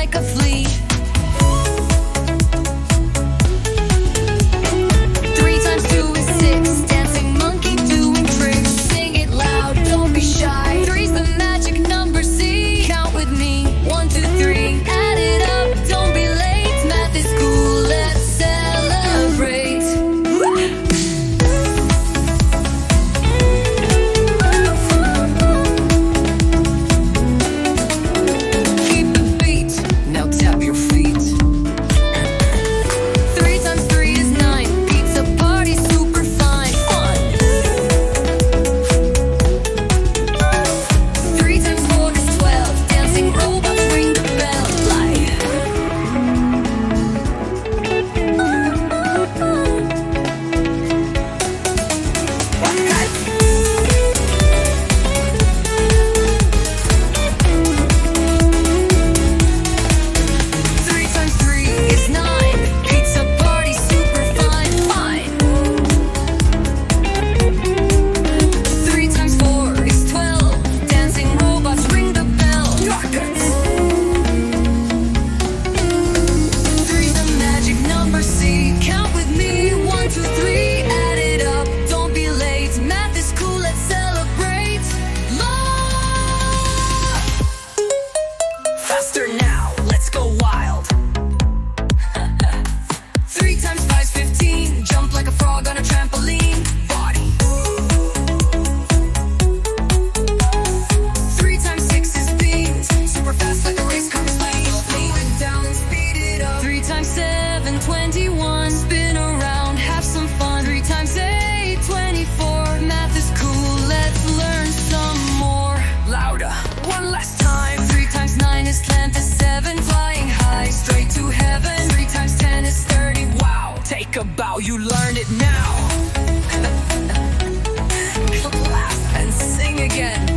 like a flea. 3 times 2 is 6. Dancing monkey doing tricks. Sing it loud, don't be shy. 3's the magic number, see. Count with me, 1, 2, 3. Add it up, don't be late. Math is cool, let's celebrate. Keep the beat, now tap your feet. 3 times 3 is 9. Pizza party, super fine. Fun. 3 times 4 is 12. Dancing robots ring the bell. Light. 3 times 3 is 9. Pizza party, super fine. Fine. 3 times 4 is 12. Dancing robots ring the bell. Rockets. 3's the magic number, see. Count with me, 1, 2, 3. Add it up, don't be late. Math is cool, let's celebrate. Love. Faster now, let's go wild. 3 times 5 is 15. Jump like a frog on a trampoline. Body. 3 times 6 is beans. Super fast like a race car speed. Slow it down, speed it up. 3 times 7, 21. Spin around, have some fun. 3 times 8, 24. Math is cool, let's learn some more. Louder, one last time. 3 times 9 is 27. Flying high, straight to heaven. 3 times 10 is 30. Wow, take a bow, you learned it now. Clap and sing again.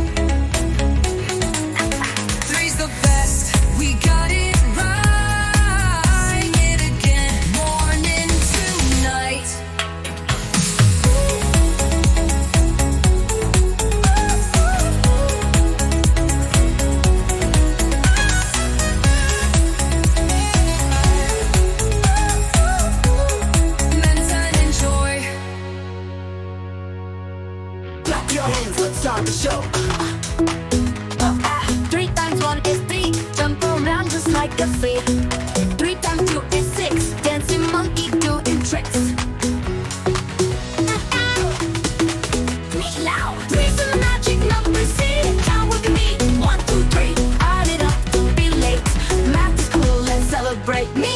3's the best, we got it right. It again, morning to night. 3 times 1 is 3. Jump around just like a flea. 3 times 2 is 6. Dancing monkey doing tricks. Loud. 3's the magic number, see. Count with me, 1, 2, 3. Add it up, don't be late. Math is cool, let's celebrate me.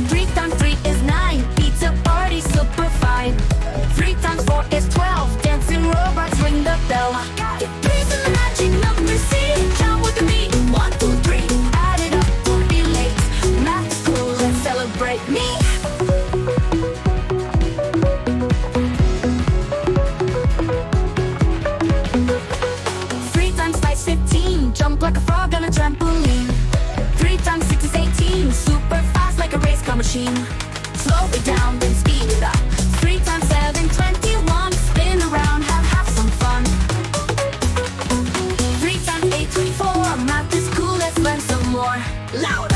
3 times 3 is 9. Pizza party, super fine. 3 times 4 is 12. Dancing robots ring the bell. 3's the magic number, see. Count with me, 1, 2, 3. Add it up, don't be late. Math is cool, let's celebrate me. 3 times 5 is 15. Jump like a frog on a trampoline. 3 times 6 is 18. Super fast like a race car machine. Slow it down, then speed it up. 3 times 7, 21. Spin around, have some fun. 3 times 8, 24. Math is cool, let's learn some more. Louder.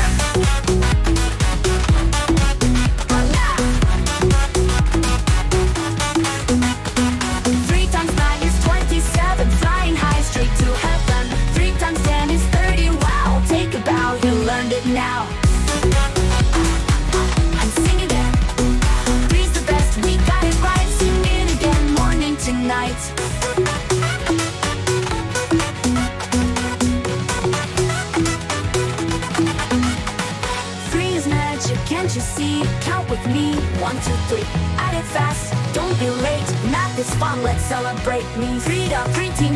3 times 9 is 27. Flying high, straight to heaven. 3 times 10 is 30. Wow, take a bow, you learned it now. And sing again. 3's the best, we got it right. Sing it again, morning to night. 3 is magic, can't you see? Count with me, 1, 2, 3. Add it fast, don't be late. Math is fun, let's celebrate me. 3 down, 3, team,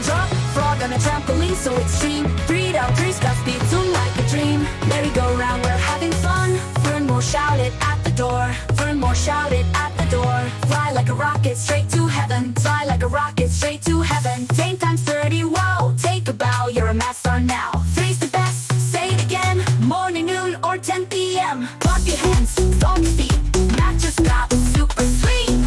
drop. Frog on a trampoline, so extreme. 3 down, 3's got speed, soon like a dream. Merry-go-round, we're having fun. Furthermore, shout it at the door. Furthermore, shout it at the door. Fly like a rocket, straight to heaven. Fly like a rocket, straight to heaven. 10 times 30, wow, take a bow, you're a math star now. 3's the best, say it again. Morning, noon, or 10 p.m. Clap your hands, stomp your feet. Math just got super sweet.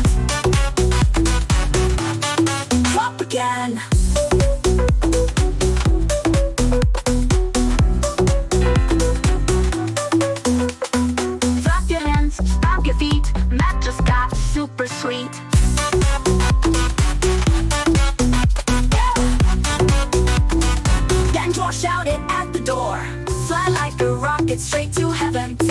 street. Then draw shouted at the door, fly like a rocket straight to heaven.